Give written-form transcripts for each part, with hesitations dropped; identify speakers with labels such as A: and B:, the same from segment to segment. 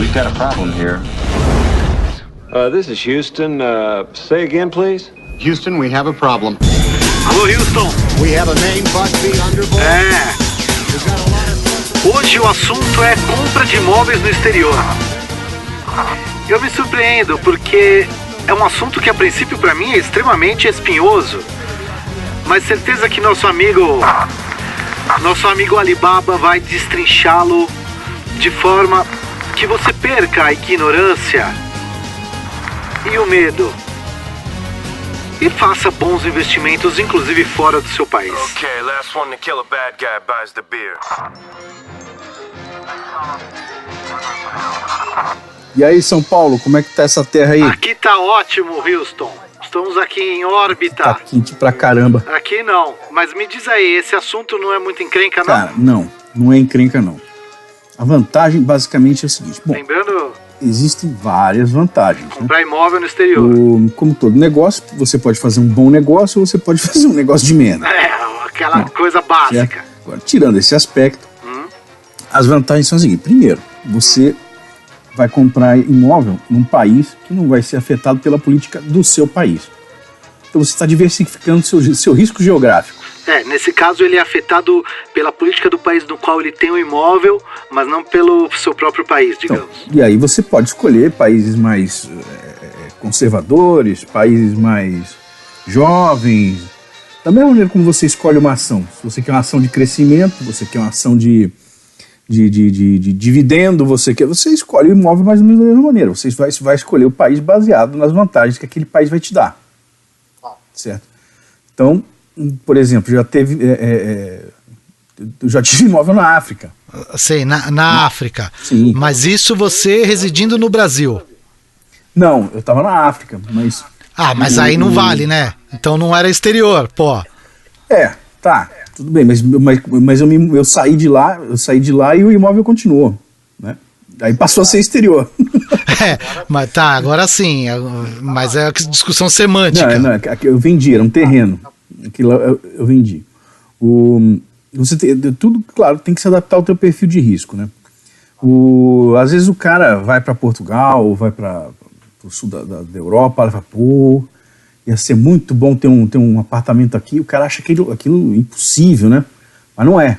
A: we've got a problem here.
B: This is Houston. Say again, please.
C: Houston, we have a problem.
D: Alô, Houston.
C: We have a main bug underboard.
D: Hoje o assunto é compra de imóveis no exterior. Eu me surpreendo porque é um assunto que a princípio para mim é extremamente espinhoso. Mas certeza que nosso amigo Alibaba vai destrinchá-lo de forma que você perca a ignorância e o medo. E faça bons investimentos, inclusive fora do seu país.
E: Okay, last one to kill a bad guy buys the beer.
F: E aí, São Paulo, como é que tá essa terra aí?
D: Aqui tá ótimo, Houston. Estamos aqui em órbita.
F: Tá quente pra caramba.
D: Aqui não, mas me diz aí, esse assunto não é muito encrenca, não?
F: Cara, não é encrenca, não. A vantagem, basicamente, é o seguinte. Bom,
D: lembrando,
F: existem várias vantagens.
D: Comprar, né, imóvel no exterior.
F: Como todo negócio, você pode fazer um bom negócio ou você pode fazer um negócio de merda.
D: Aquela coisa básica.
F: Certo? Agora, tirando esse aspecto, as vantagens são as seguintes. Primeiro, você vai comprar imóvel num país que não vai ser afetado pela política do seu país. Então você está diversificando seu risco geográfico.
D: Nesse caso ele é afetado pela política do país no qual ele tem o imóvel, mas não pelo seu próprio país, digamos.
F: Então, e aí você pode escolher países mais conservadores, países mais jovens. Da mesma maneira como você escolhe uma ação. Se você quer uma ação de crescimento, você quer uma ação de dividendo, você escolhe o imóvel mais ou menos da mesma maneira. Você vai escolher o país baseado nas vantagens que aquele país vai te dar. Certo? Então, por exemplo, eu já tive imóvel na África.
G: Sei, na África.
F: Sim.
G: Mas isso você residindo no Brasil?
F: Não, eu estava na África, mas...
G: mas aí não vale, né? Então não era exterior, pô.
F: Tá. Tudo bem, mas eu saí de lá e o imóvel continuou, né? Aí passou a ser exterior.
G: Mas tá, agora sim, mas é discussão semântica.
F: Não, eu vendi, era um terreno. Aquilo eu vendi. Tudo, claro, tem que se adaptar ao teu perfil de risco, né? Às vezes o cara vai para Portugal, vai para o sul da Europa, ele fala, pô, ia ser muito bom ter um apartamento aqui. O cara acha aquilo impossível, né? Mas não é.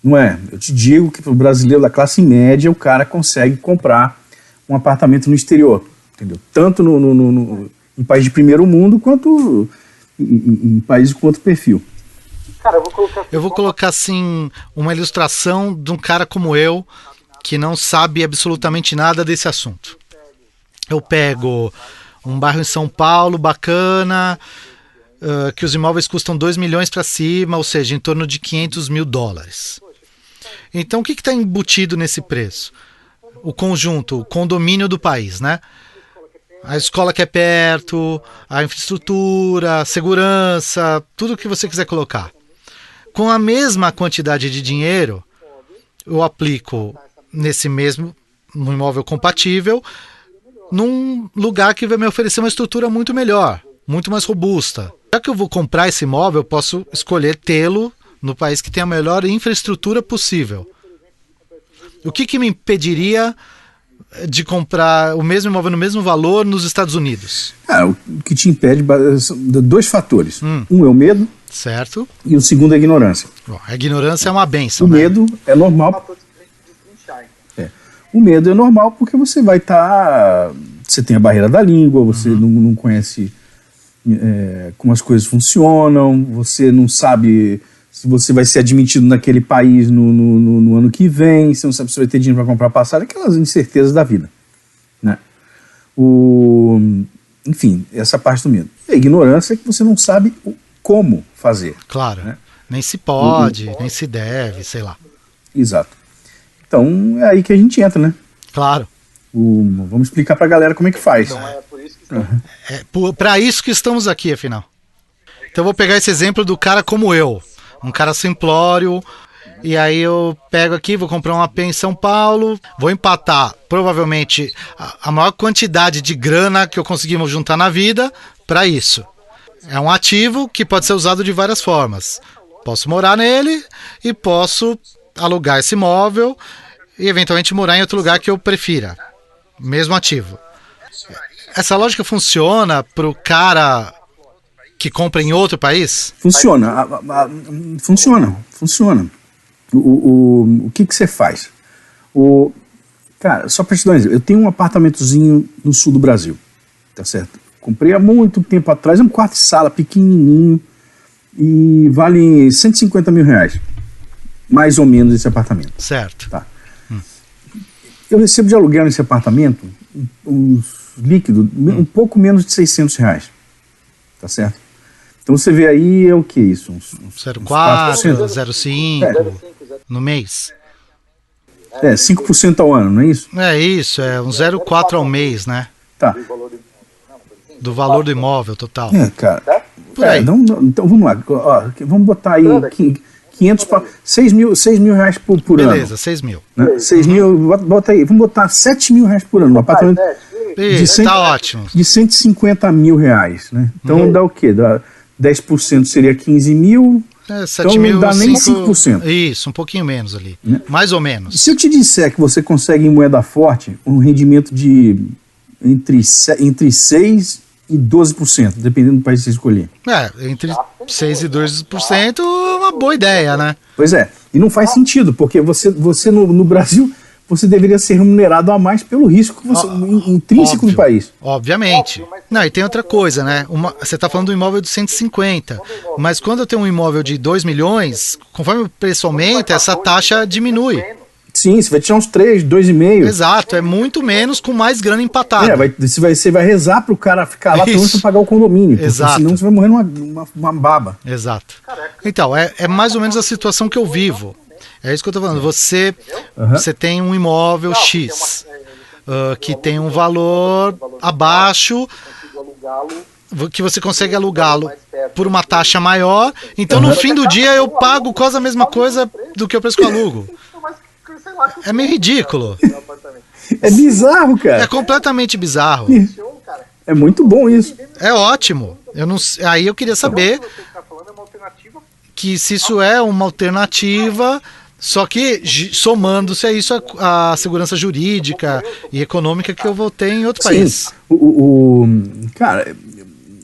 F: Não é. Eu te digo que para o brasileiro da classe média, o cara consegue comprar um apartamento no exterior, entendeu? Tanto em país de primeiro mundo, quanto em países com outro perfil.
D: Cara,
G: eu vou colocar assim uma ilustração de um cara como eu, que não sabe absolutamente nada desse assunto. Eu pego um bairro em São Paulo bacana, que os imóveis custam 2 milhões para cima, ou seja, em torno de $500 mil. Então o que está embutido nesse preço? O conjunto, o condomínio do país, né? A escola que é perto, a infraestrutura, a segurança, tudo que você quiser colocar. Com a mesma quantidade de dinheiro, eu aplico num imóvel compatível, num lugar que vai me oferecer uma estrutura muito melhor, muito mais robusta. Já que eu vou comprar esse imóvel, eu posso escolher tê-lo no país que tem a melhor infraestrutura possível. O que me impediria de comprar o mesmo imóvel no mesmo valor nos Estados Unidos?
F: O que te impede são 2 fatores. Um é o medo.
G: Certo.
F: E o segundo é a ignorância.
G: Bom, a ignorância é uma bênção.
F: O medo é normal. O medo é normal porque você vai estar... Você tem a barreira da língua, você não conhece como as coisas funcionam, você não sabe se você vai ser admitido naquele país no ano que vem, você não sabe se vai ter dinheiro para comprar passagem, aquelas incertezas da vida, né? Enfim, essa parte do medo. E a ignorância é que você não sabe como fazer.
G: Claro,
F: né?
G: Nem se pode, nem se deve, sei lá.
F: Exato. Então é aí que a gente entra, né?
G: Claro.
F: Vamos explicar pra galera como é que faz.
D: Então é por isso que estamos...
G: Para isso que estamos aqui, afinal. Então eu vou pegar esse exemplo do cara como eu. Um cara simplório. E aí eu pego aqui, vou comprar um AP em São Paulo. Vou empatar, provavelmente, a maior quantidade de grana que eu conseguir juntar na vida para isso. É um ativo que pode ser usado de várias formas. Posso morar nele e posso alugar esse imóvel e eventualmente morar em outro lugar que eu prefira, mesmo ativo. Essa lógica funciona pro cara que compra em outro país?
F: Funciona. Funciona. O que você faz? Cara, só pra te dar um exemplo, eu tenho um apartamentozinho no sul do Brasil, tá certo? Comprei há muito tempo atrás, é um quarto de sala pequenininho e vale 150 mil reais, mais ou menos, esse apartamento.
G: Certo.
F: Tá. Eu recebo de aluguel nesse apartamento uns líquidos, um pouco menos de 600 reais, tá certo? Então você vê aí, é o que isso? Uns
G: 0,4,
F: 4%.
G: 0,5 no mês.
F: 5% ao ano, não é isso?
G: É isso, é um 0,4 ao mês, né?
F: Tá.
G: Do valor do imóvel total.
F: Cara.
G: Por aí.
F: Então vamos lá. Ó, vamos botar aí 500 para 6 mil reais por ano.
G: Beleza, 6 mil.
F: Né? 6 mil, bota aí. Vamos botar 7 mil reais por ano. Um apartamento
G: Isso, tá ótimo.
F: de 150 mil reais. Né? Então dá o quê? Dá 10% seria 15 mil.
G: 7
F: então
G: mil,
F: não dá nem
G: 5%.
F: 5%.
G: Isso, um pouquinho menos ali.
F: Né?
G: Mais ou menos.
F: Se eu te disser que você consegue em moeda forte um rendimento de entre 6% e 12%, dependendo do país que você escolher.
G: Entre 6% e 2% é uma boa ideia, né?
F: Pois é, e não faz sentido, porque você no Brasil, você deveria ser remunerado a mais pelo risco que você, intrínseco do país.
G: Obviamente. Não, e tem outra coisa, né? Você está falando de um imóvel de 150, mas quando eu tenho um imóvel de 2 milhões, conforme o preço aumenta, essa taxa diminui.
F: Sim, você vai tirar uns 3, 2,5.
G: Exato, é muito menos com mais grana empatada.
F: Você vai rezar pro cara ficar lá pelo menos pra pagar o condomínio.
G: Exato.
F: Senão você vai morrer numa baba.
G: Exato. Então, é mais ou menos a situação que eu vivo. É isso que eu tô falando. Você tem um imóvel X, que tem um valor abaixo, que você consegue alugá-lo por uma taxa maior. Então, no fim do dia, eu pago quase a mesma coisa do que o preço que eu alugo. É meio ridículo.
F: É bizarro, cara.
G: É completamente bizarro.
F: É muito bom isso.
G: É ótimo. Aí eu queria saber que se isso é uma alternativa, só que somando-se a isso a segurança jurídica e econômica que eu vou ter em outro país.
F: Cara,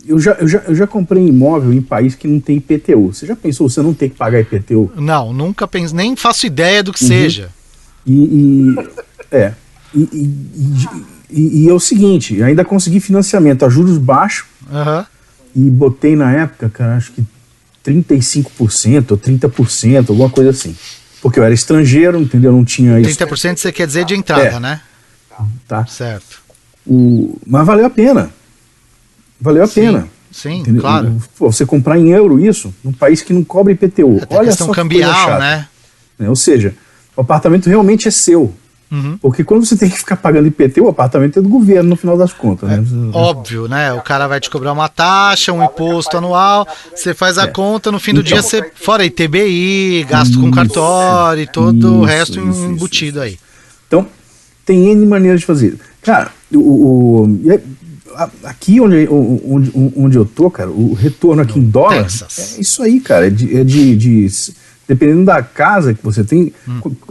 F: eu já comprei imóvel em país que não tem IPTU. Você já pensou você não ter que pagar IPTU?
G: Não, nunca pensei, nem faço ideia do que seja.
F: E é o seguinte, ainda consegui financiamento a juros baixos e botei na época, cara, acho que 35% ou 30%, alguma coisa assim. Porque eu era estrangeiro, entendeu? Não tinha isso.
G: 30% você quer dizer de entrada, né?
F: Tá.
G: Certo.
F: Mas valeu a pena. Valeu a pena.
G: Sim,
F: entendeu?
G: claro.
F: Pô, você comprar em euro isso, num país que não cobra IPTU.
G: Até
F: olha
G: questão
F: só que
G: cambial,
F: coisa chata.
G: né?
F: Ou seja, o apartamento realmente é seu. Porque quando você tem que ficar pagando IPTU, o apartamento é do governo, no final das contas. Né?
G: Óbvio, né? O cara vai te cobrar uma taxa, um imposto anual, você faz a conta, no fim do dia você, fora ITBI, gasto com cartório e todo o resto embutido aí.
F: Então, tem N maneiras de fazer. Cara, aqui onde eu tô, cara, o retorno aqui em dólar
G: Texas.
F: É isso aí, cara. Dependendo da casa que você tem,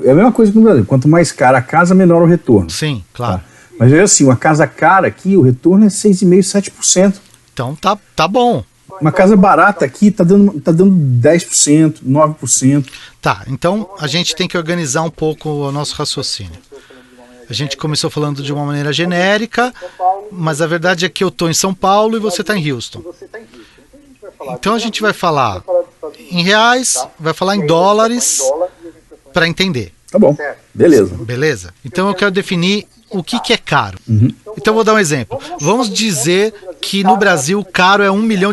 F: é a mesma coisa que no Brasil. Quanto mais cara a casa, menor o retorno.
G: Sim, claro.
F: Tá? Mas é assim, uma casa cara aqui, o retorno é 6,5%, 7%.
G: Então tá bom.
F: Uma casa barata aqui tá dando 10%, 9%.
G: Tá, então a gente tem que organizar um pouco o nosso raciocínio. A gente começou falando de uma maneira genérica, mas a verdade é que eu estou em São Paulo e você está em Houston. Então a gente vai falar em reais, vai falar em dólares para entender.
F: Tá bom, beleza.
G: Beleza? Então eu quero definir o que é caro. Então eu vou dar um exemplo. Vamos dizer que no Brasil caro é R$1 milhão.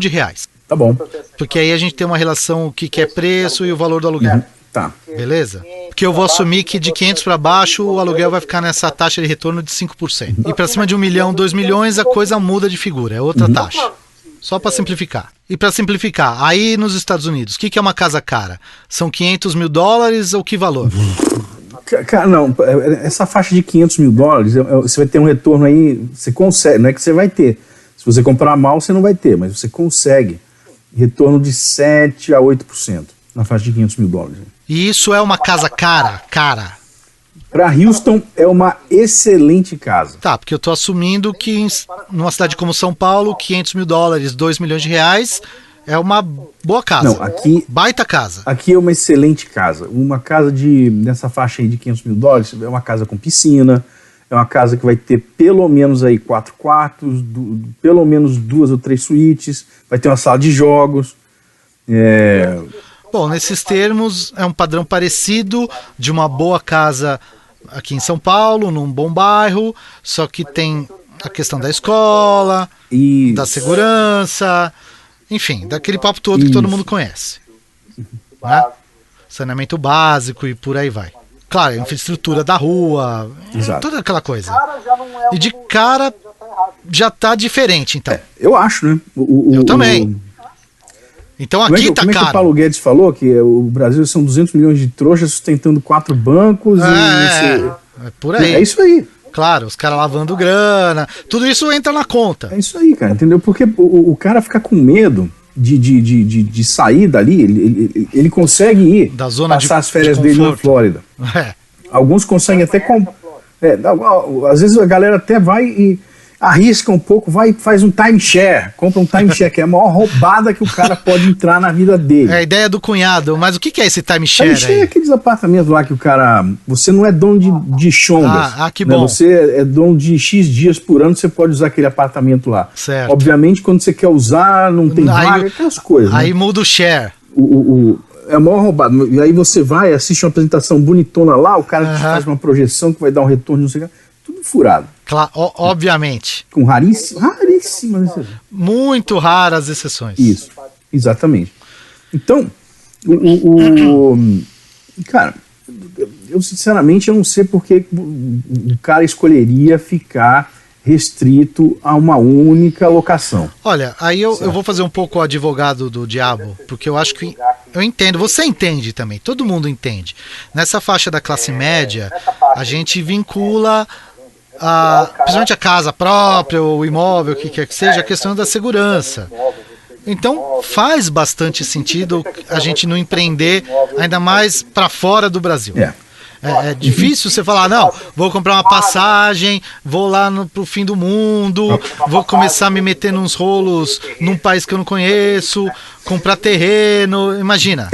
F: Tá bom.
G: Porque aí a gente tem uma relação o que é preço e o valor do aluguel.
F: Tá.
G: Beleza? Porque eu vou assumir que de 500 para baixo o aluguel vai ficar nessa taxa de retorno de 5%. E para cima de 1 milhão, 2 milhões, a coisa muda de figura, é outra taxa. Só para simplificar. E para simplificar, aí nos Estados Unidos, o que é uma casa cara? São $500 mil ou que valor?
F: Cara, não, essa faixa de $500 mil, você vai ter um retorno aí, você consegue, não é que você vai ter. Se você comprar mal, você não vai ter, mas você consegue retorno de 7% a 8% na faixa de $500 mil.
G: E isso é uma casa cara?
F: Para Houston é uma excelente casa.
G: Tá, porque eu tô assumindo que numa cidade como São Paulo, $500 mil, $2 milhões é uma boa casa.
F: Não, aqui
G: Baita casa.
F: Aqui é uma excelente casa. Uma casa nessa faixa aí de $500 mil, é uma casa com piscina, é uma casa que vai ter pelo menos aí 4 quartos, pelo menos 2 ou 3 suítes, vai ter uma sala de jogos.
G: Bom, nesses termos, é um padrão parecido de uma boa casa aqui em São Paulo, num bom bairro, só que tem a questão da escola, da segurança, enfim, daquele papo todo que todo mundo conhece. Né? Saneamento básico e por aí vai. Claro, infraestrutura da rua, toda aquela coisa. E de cara já tá diferente, então.
F: Eu acho, né?
G: Eu também. Então aqui tá
F: como é que o
G: caro.
F: Paulo Guedes falou que o Brasil são 200 milhões de trouxas sustentando 4 bancos
G: É por aí.
F: É isso aí.
G: Claro, os caras lavando grana, tudo isso entra na conta.
F: É isso aí, cara, entendeu? Porque o cara fica com medo de sair dali, ele consegue ir
G: Da zona
F: passar
G: de-
F: as férias
G: de
F: dele na
G: conforto.
F: Flórida.
G: É.
F: Alguns conseguem até... às vezes a galera até vai e arrisca um pouco, vai e faz um timeshare, compra um timeshare, que é a maior roubada que o cara pode entrar na vida dele.
G: É a ideia do cunhado, mas o que é esse timeshare
F: Timeshare é
G: aí?
F: aqueles apartamentos lá que o cara... Você não é dono de chongas.
G: Que
F: né?
G: bom.
F: Você é dono de X dias por ano, você pode usar aquele apartamento lá.
G: Certo.
F: Obviamente, quando você quer usar, não tem vaga, aquelas coisas.
G: Aí
F: né?
G: muda o share.
F: É a maior roubada. E aí você vai, assiste uma apresentação bonitona lá, o cara te
G: Aham.
F: faz uma projeção que vai dar um retorno, não sei o que. Tudo furado.
G: Obviamente.
F: Com raríssimas exceções.
G: Muito raras exceções.
F: Isso, exatamente. Então, cara, eu sinceramente eu não sei porque o cara escolheria ficar restrito a uma única locação.
G: Olha, aí eu vou fazer um pouco o advogado do diabo, porque eu acho que eu entendo, você entende também, todo mundo entende. Nessa faixa da classe média, a gente vincula principalmente a casa própria, o imóvel, o que quer que seja, a questão da segurança. Então faz bastante sentido a gente não empreender ainda mais para fora do Brasil. É difícil você falar, não, vou comprar uma passagem, vou lá pro fim do mundo, vou começar a me meter nos rolos num país que eu não conheço, comprar terreno, imagina.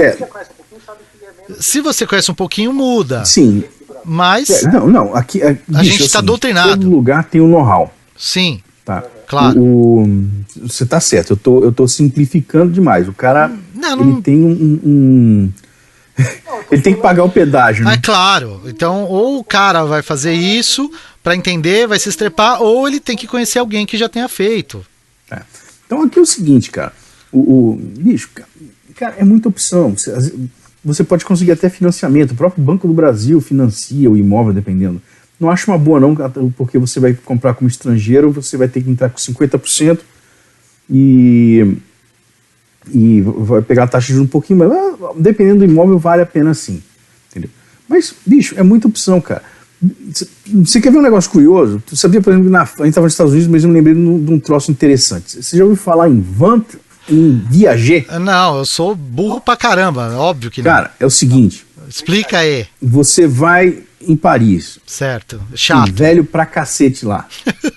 G: Se você conhece um pouquinho, muda.
F: Sim.
G: Mas
F: Não, aqui...
G: a gente está doutrinado.
F: Todo lugar tem um know-how.
G: Sim,
F: Tá.
G: claro.
F: Você tá certo, eu tô simplificando demais. O cara,
G: Não.
F: ele tem ele tem que pagar o pedágio, né?
G: É claro. Então, ou o cara vai fazer isso para entender, vai se estrepar, ou ele tem que conhecer alguém que já tenha feito.
F: Então aqui é o seguinte, cara. Bicho, cara, é muita opção. Você pode conseguir até financiamento. O próprio Banco do Brasil financia o imóvel, dependendo. Não acho uma boa, não, porque você vai comprar como estrangeiro, você vai ter que entrar com 50% e vai pegar a taxa de juros um pouquinho, mas dependendo do imóvel, vale a pena sim. Entendeu? Mas, bicho, é muita opção, cara. Você quer ver um negócio curioso? Tu sabia, por exemplo, que a gente estava nos Estados Unidos, mas eu me lembrei de um troço interessante. Você já ouviu falar em Viager?
G: Não, eu sou burro pra caramba, óbvio que não.
F: Cara, é o seguinte.
G: Explica aí.
F: Você vai em Paris.
G: Certo. Chato.
F: Velho pra cacete lá.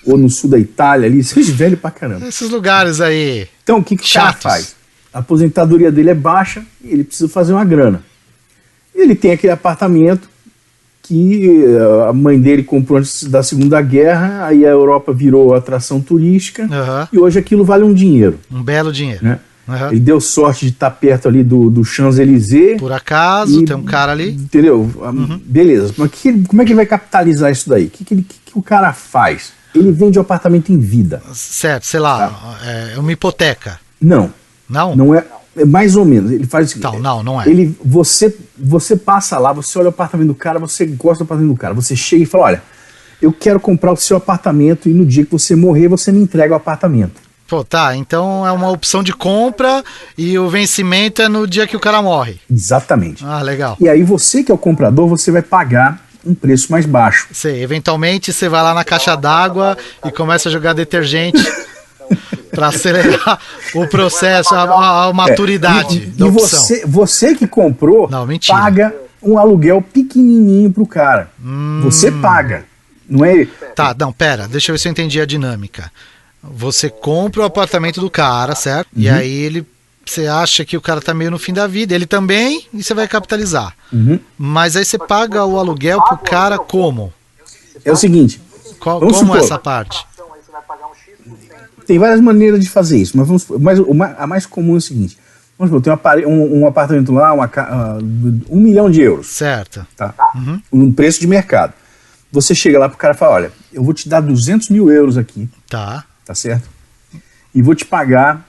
F: Ou no sul da Itália ali. Você é velho pra caramba.
G: Esses lugares aí.
F: Então, o que o cara
G: Chatos.
F: faz? A aposentadoria dele é baixa e ele precisa fazer uma grana. Ele tem aquele apartamento que a mãe dele comprou antes da Segunda Guerra, aí a Europa virou atração turística e hoje aquilo vale um dinheiro.
G: Um belo dinheiro.
F: Né? Ele deu sorte de estar perto ali do Champs-Élysées.
G: Por acaso, tem um cara ali.
F: Entendeu? Beleza. Mas como é que ele vai capitalizar isso daí? O que o cara faz? Ele vende o apartamento em vida.
G: Certo, sei lá, é uma hipoteca.
F: Não.
G: Não?
F: Não é. É mais ou menos. Ele faz o seguinte.
G: Não é.
F: Você passa lá, você olha o apartamento do cara, você gosta do apartamento do cara. Você chega e fala, olha, eu quero comprar o seu apartamento e no dia que você morrer, você me entrega o apartamento.
G: Pô, tá, então é uma opção de compra e o vencimento é no dia que o cara morre.
F: Exatamente.
G: Ah, legal.
F: E aí você que é o comprador, você vai pagar um preço mais baixo.
G: Sei, eventualmente você vai lá na caixa d'água e começa a jogar detergente para acelerar o processo, a maturidade da opção.
F: Você que comprou,
G: Não, mentira.
F: paga um aluguel pequenininho pro cara. Você paga, não é?
G: Tá, não, pera, deixa eu ver se eu entendi a dinâmica. Você compra o apartamento do cara, certo? E aí você acha que o cara tá meio no fim da vida, ele também, e você vai capitalizar. Mas aí você paga o aluguel pro cara como?
F: É o seguinte, vamos
G: Como
F: supor,
G: essa parte?
F: tem várias maneiras de fazer isso, mas a mais comum é o seguinte, vamos supor, tem um apartamento lá, 1 milhão de euros,
G: Certo.
F: tá? Um preço de mercado. Você chega lá pro cara e fala, olha, eu vou te dar 200 mil euros aqui,
G: Tá.
F: tá certo? E vou te pagar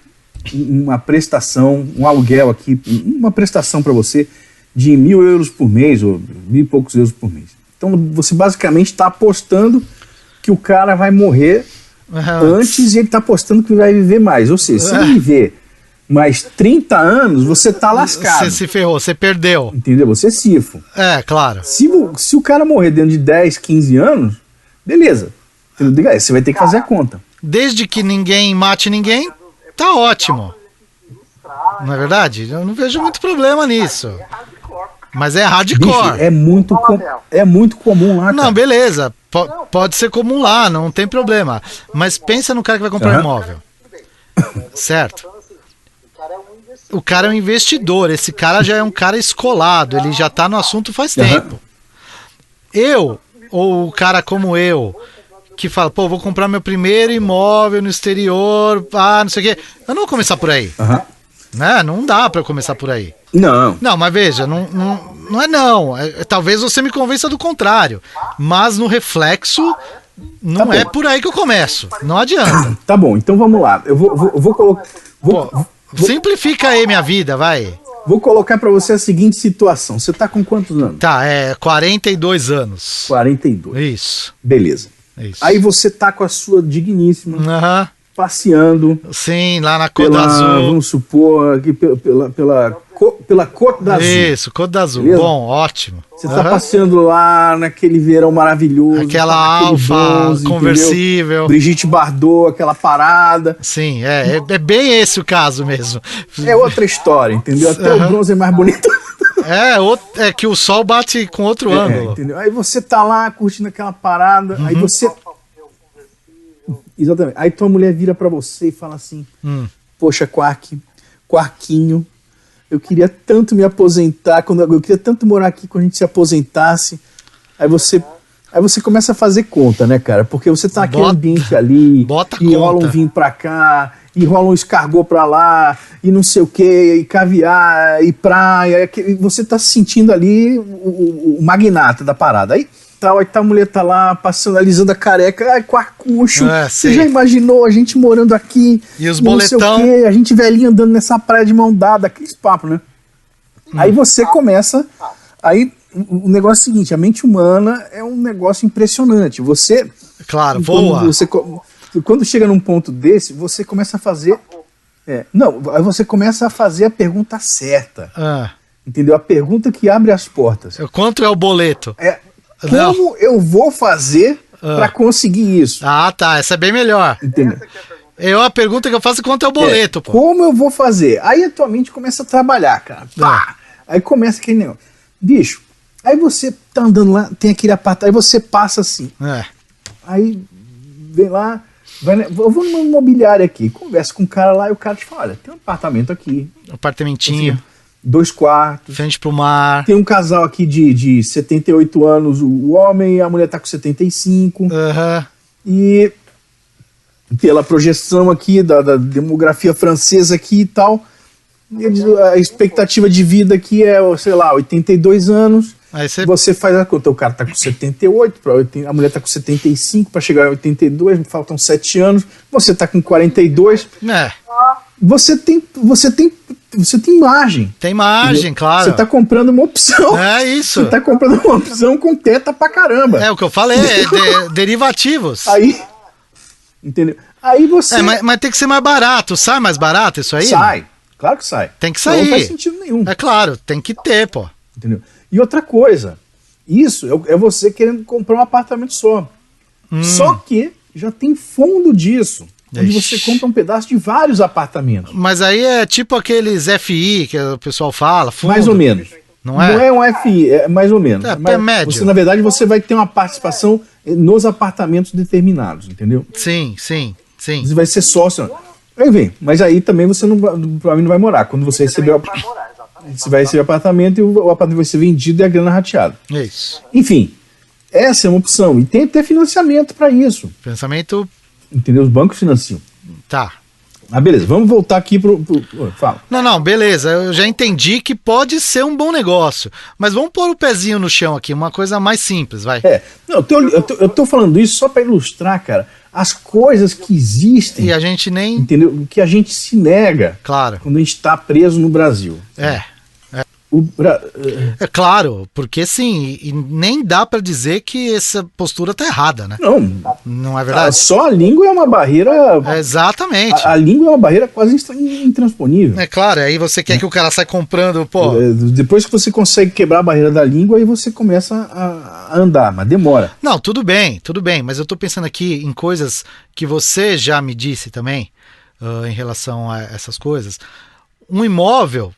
F: uma prestação, um aluguel aqui, uma prestação para você de 1.000 euros por mês, ou 1.000 e poucos euros por mês. Então você basicamente está apostando que o cara vai morrer antes e ele está apostando que vai viver mais. Ou seja, se ele viver mais 30 anos, você está lascado.
G: Você se ferrou, você perdeu.
F: Entendeu? Você é cifo.
G: É, claro.
F: Se o cara morrer dentro de 10, 15 anos, beleza. Entendeu? Aí você vai ter que fazer a conta.
G: Desde que ninguém mate ninguém, tá ótimo. Não é verdade? Eu não vejo muito problema nisso. Mas é hardcore.
F: Bicho, é muito comum lá, cara.
G: Não, beleza. Pode ser comum lá, não tem problema. Mas pensa no cara que vai comprar um imóvel. Certo? O cara é um investidor. Esse cara já é um cara escolado. Ele já tá no assunto faz tempo. Eu, ou o cara como eu, que fala, pô, vou comprar meu primeiro imóvel no exterior, não sei o quê. Eu não vou começar por aí. Né? Não dá pra eu começar por aí.
F: Não.
G: Não, mas veja, não é não. Talvez você me convença do contrário. Mas no reflexo, não
F: Tá
G: é
F: bom.
G: por aí que eu começo. Não adianta.
F: Tá bom, então vamos lá. Eu vou colocar.
G: Simplifica aí minha vida, vai.
F: Vou colocar pra você a seguinte situação. Você tá com quantos anos?
G: Tá, 42 anos.
F: 42.
G: Isso.
F: Beleza.
G: Isso.
F: Aí você tá com a sua digníssima,
G: Aham.
F: passeando
G: Sim, lá na Côte d'Azur.
F: vamos supor, aqui pela Côte d'Azur.
G: Isso, Côte d'Azur.
F: Beleza?
G: Bom, ótimo.
F: Você tá
G: Aham.
F: passeando lá naquele verão maravilhoso.
G: Aquela
F: tá naquele
G: Alfa
F: bronze,
G: conversível.
F: entendeu? Brigitte Bardot, aquela parada.
G: Sim, é bem esse o caso mesmo.
F: É outra história, entendeu? Até o bronze é mais bonito.
G: É que o sol bate com outro ângulo.
F: Entendeu? Aí você tá lá curtindo aquela parada, aí você... Exatamente. Aí tua mulher vira pra você e fala assim, poxa, Quarquinho, eu queria tanto me aposentar, eu queria tanto morar aqui quando a gente se aposentasse. Aí você começa a fazer conta, né, cara? Porque você tá naquele ambiente ali,
G: bota
F: e rola
G: conta.
F: um vinho pra cá, e rola um escargot pra lá, e não sei o que, e caviar, e praia, e você tá se sentindo ali o magnata da parada. Aí tá a mulher tá lá, passando, alisando a careca, ai, Quarcucho, você
G: sim.
F: já imaginou a gente morando aqui,
G: E os
F: não sei o
G: boletão?
F: quê, a gente velhinho andando nessa praia de mão dada, aqueles papos, né? Aí você começa, aí o negócio é o seguinte, a mente humana é um negócio impressionante, você...
G: Claro,
F: Quando
G: voa.
F: Quando chega num ponto desse, você começa a fazer... aí você começa a fazer a pergunta certa, entendeu? A pergunta que abre as portas.
G: Quanto é o boleto?
F: Como
G: Não.
F: eu vou fazer para conseguir isso?
G: Ah, tá. Essa é bem melhor.
F: Entendeu?
G: A pergunta que eu faço é quanto é o boleto, pô.
F: Como eu vou fazer? Aí a tua mente começa a trabalhar, cara. Pá! Aí começa aquele negócio. Bicho, aí você tá andando lá, tem aquele apartamento, aí você passa assim. Aí vem lá, eu vou numa imobiliária aqui, conversa com o cara lá e o cara te fala, olha, tem um apartamento aqui.
G: Apartamentinho,
F: 2 quartos.
G: frente pro mar.
F: Tem um casal aqui de 78 anos, o homem, a mulher tá com 75. E pela projeção aqui da demografia francesa aqui e tal, a expectativa de vida aqui é, sei lá, 82 anos.
G: Aí
F: Você faz a conta, o cara tá com 78, a mulher tá com 75, para chegar a 82, faltam 7 anos, você tá com 42. Você tem margem.
G: Tem margem,
F: entendeu?
G: claro.
F: Você tá comprando uma opção.
G: É isso.
F: Você tá comprando uma opção com teta pra caramba.
G: É o que eu falei, derivativos.
F: Aí, entendeu? Aí você...
G: Mas tem que ser mais barato. Sai mais barato isso aí?
F: Sai. Claro que sai.
G: Tem que sair.
F: Não faz sentido nenhum.
G: É claro, tem que ter, pô.
F: Entendeu? E outra coisa, isso é você querendo comprar um apartamento só. Só que já tem fundo disso. Onde você compra um pedaço de vários apartamentos.
G: Mas aí é tipo aqueles FI que o pessoal fala. Fundo.
F: Mais ou menos.
G: não é?
F: Não é um FI, é mais ou menos.
G: É,
F: Mas
G: médio.
F: você, na verdade, você vai ter uma participação nos apartamentos determinados, entendeu?
G: Sim, sim, sim.
F: Você vai ser sócio. Aí vem, mas aí também você provavelmente não vai morar. Quando você receber você vai receber o apartamento e o apartamento vai ser vendido e a grana rateada.
G: Isso.
F: Enfim, essa é uma opção. E tem até financiamento para isso.
G: Pensamento,
F: Entendeu? Os bancos financiam.
G: tá.
F: Ah, beleza. Vamos voltar aqui fala.
G: Não, beleza. Eu já entendi que pode ser um bom negócio. Mas vamos pôr o pezinho no chão aqui, uma coisa mais simples, vai.
F: Não, eu tô falando isso só para ilustrar, cara, as coisas que existem,
G: E a gente nem.
F: entendeu? Que a gente se nega
G: Claro.
F: quando a gente está preso no Brasil.
G: É claro, porque sim, e nem dá pra dizer que essa postura tá errada, né?
F: Não,
G: Não é verdade?
F: só a língua é uma barreira.
G: Exatamente.
F: A língua é uma barreira quase intransponível.
G: É claro, aí você quer que o cara saia comprando, pô.
F: Depois que você consegue quebrar a barreira da língua, aí você começa a andar, mas demora.
G: Não, tudo bem, mas eu tô pensando aqui em coisas que você já me disse também, em relação a essas coisas. Um imóvel,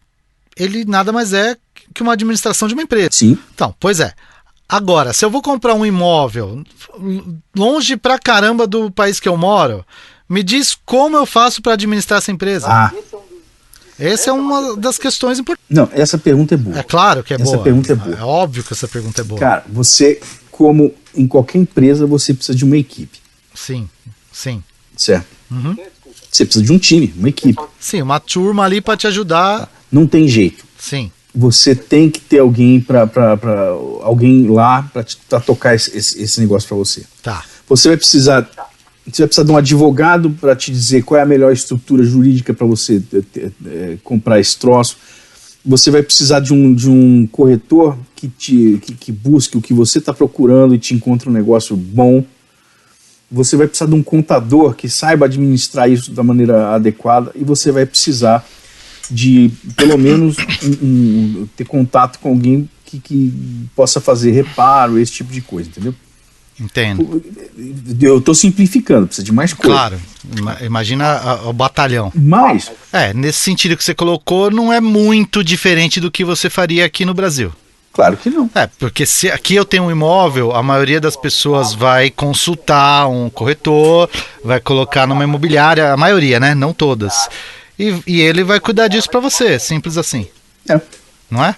G: ele nada mais é que uma administração de uma empresa.
F: Sim.
G: Então, pois é. Agora, se eu vou comprar um imóvel longe pra caramba do país que eu moro, me diz como eu faço para administrar essa empresa. Essa é uma das questões importantes.
F: Não, essa pergunta é boa.
G: É claro que é boa.
F: Essa pergunta é boa.
G: É óbvio que essa pergunta é boa.
F: Cara, você, como em qualquer empresa, você precisa de uma equipe,
G: Sim.
F: certo? Você precisa de um time, uma equipe.
G: Sim, uma turma ali para te ajudar.
F: Não tem jeito.
G: Sim.
F: Você tem que ter alguém alguém lá para tocar esse negócio para você.
G: Tá.
F: Você vai precisar de um advogado para te dizer qual é a melhor estrutura jurídica para você comprar esse troço. Você vai precisar de um corretor que busque o que você está procurando e te encontre um negócio bom. Você vai precisar de um contador que saiba administrar isso da maneira adequada, e você vai precisar de, pelo menos, ter contato com alguém que possa fazer reparo, esse tipo de coisa, entendeu?
G: Entendo.
F: Eu estou simplificando, precisa de mais coisa.
G: Claro. Imagina o batalhão.
F: Mas,
G: Nesse sentido que você colocou, não é muito diferente do que você faria aqui no Brasil.
F: claro que não.
G: Porque se aqui eu tenho um imóvel, a maioria das pessoas vai consultar um corretor, vai colocar numa imobiliária, a maioria, né? Não todas. E ele vai cuidar disso para você, simples assim.
F: É.
G: Não é?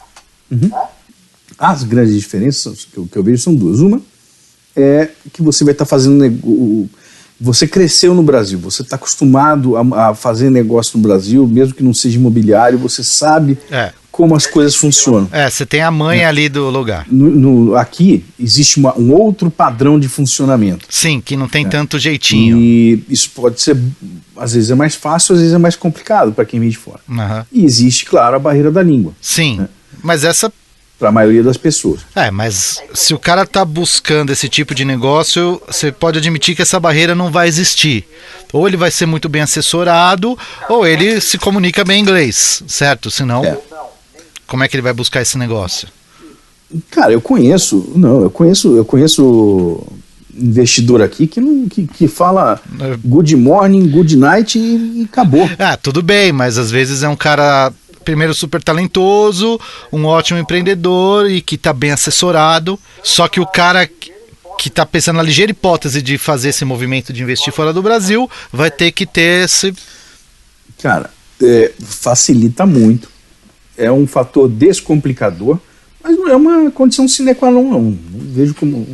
F: As grandes diferenças que eu vejo são duas. Uma é que você vai estar fazendo você cresceu no Brasil, você está acostumado a fazer negócio no Brasil, mesmo que não seja imobiliário, você sabe como as coisas funcionam.
G: Você tem a manha ali do lugar.
F: Aqui existe um outro padrão de funcionamento.
G: Sim, que não tem tanto jeitinho.
F: E isso pode ser, às vezes é mais fácil, às vezes é mais complicado para quem vem de fora. E existe, claro, a barreira da língua.
G: Sim, mas essa...
F: Para a maioria das pessoas.
G: Mas se o cara tá buscando esse tipo de negócio, você pode admitir que essa barreira não vai existir. Ou ele vai ser muito bem assessorado, ou ele se comunica bem inglês, certo? Senão, como é que ele vai buscar esse negócio?
F: Cara, eu conheço investidor aqui que fala good morning, good night e acabou.
G: Tudo bem, mas às vezes é um cara... primeiro super talentoso, um ótimo empreendedor e que está bem assessorado, só que o cara que está pensando na ligeira hipótese de fazer esse movimento de investir fora do Brasil vai ter que ter esse...
F: Cara, facilita muito, é um fator descomplicador, mas não é uma condição sine qua non, não vejo como...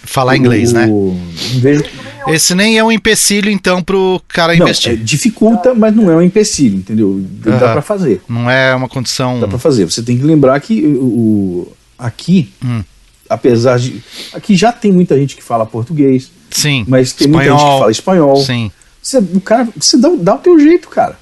G: Falar inglês, né?
F: Não vejo...
G: Esse nem é um empecilho, então, pro cara investir.
F: Dificulta, mas não é um empecilho, entendeu? Dá para fazer.
G: Não é uma condição...
F: Dá para fazer. Você tem que lembrar que aqui, apesar de... Aqui já tem muita gente que fala português.
G: Sim.
F: Mas tem muita gente que fala espanhol.
G: Sim.
F: Você dá o teu jeito, cara.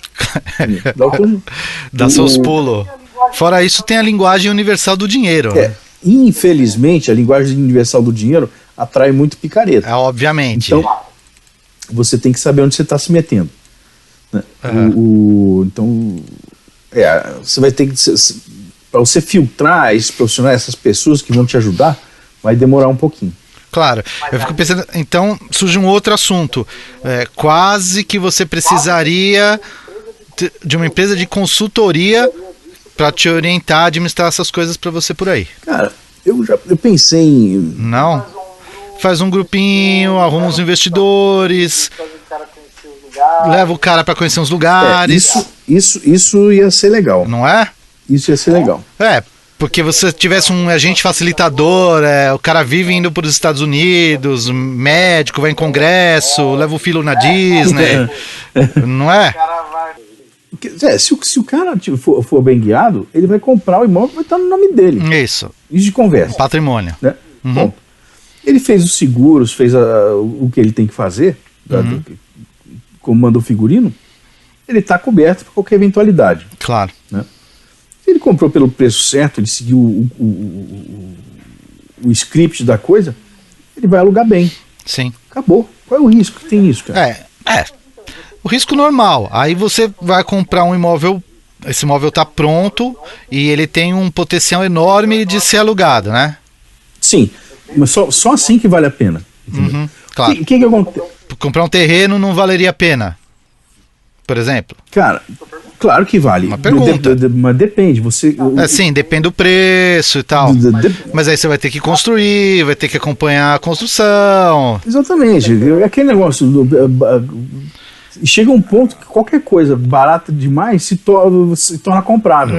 F: Dá o teu jeito.
G: Dá seus pulos. Fora isso, tem a linguagem universal do dinheiro. Né?
F: Infelizmente, a linguagem universal do dinheiro atrai muito picareta.
G: Obviamente.
F: Então, você tem que saber onde você está se metendo. Né? Então, você vai ter que... Para você filtrar esses profissionais, essas pessoas que vão te ajudar, vai demorar um pouquinho.
G: Claro. Eu fico pensando... Então, surge um outro assunto. Quase que você precisaria de uma empresa de consultoria pra te orientar a administrar essas coisas pra você por aí.
F: Cara, eu pensei em...
G: Não? Faz um grupinho, arruma uns investidores, leva o cara pra conhecer uns lugares.
F: Isso ia ser legal.
G: Não é?
F: Isso ia ser legal.
G: Porque você tivesse um agente facilitador, o cara vive indo para os Estados Unidos, médico, vai em congresso, leva o filho na Disney, não é?
F: Se o cara for bem guiado, ele vai comprar o imóvel, vai estar no nome dele.
G: Isso,
F: Isso de conversa.
G: patrimônio.
F: Né? Bom, ele fez os seguros, fez o que ele tem que fazer, como manda o figurino, ele está coberto para qualquer eventualidade.
G: Claro.
F: Né? Se ele comprou pelo preço certo, ele seguiu o script da coisa, ele vai alugar bem.
G: Sim.
F: Acabou. Qual é o risco que tem nisso, cara?
G: O risco normal. Aí você vai comprar um imóvel, esse imóvel está pronto e ele tem um potencial enorme de ser alugado, né?
F: Sim, mas só assim que vale a pena.
G: Claro.
F: O que acontece?
G: Comprar um terreno não valeria a pena, por exemplo?
F: Cara, claro que vale.
G: Uma pergunta.
F: Mas depende.
G: Sim, depende do preço e tal. Mas aí você vai ter que construir, vai ter que acompanhar a construção.
F: Exatamente. Aquele negócio. Chega um ponto que qualquer coisa barata demais se torna comprável.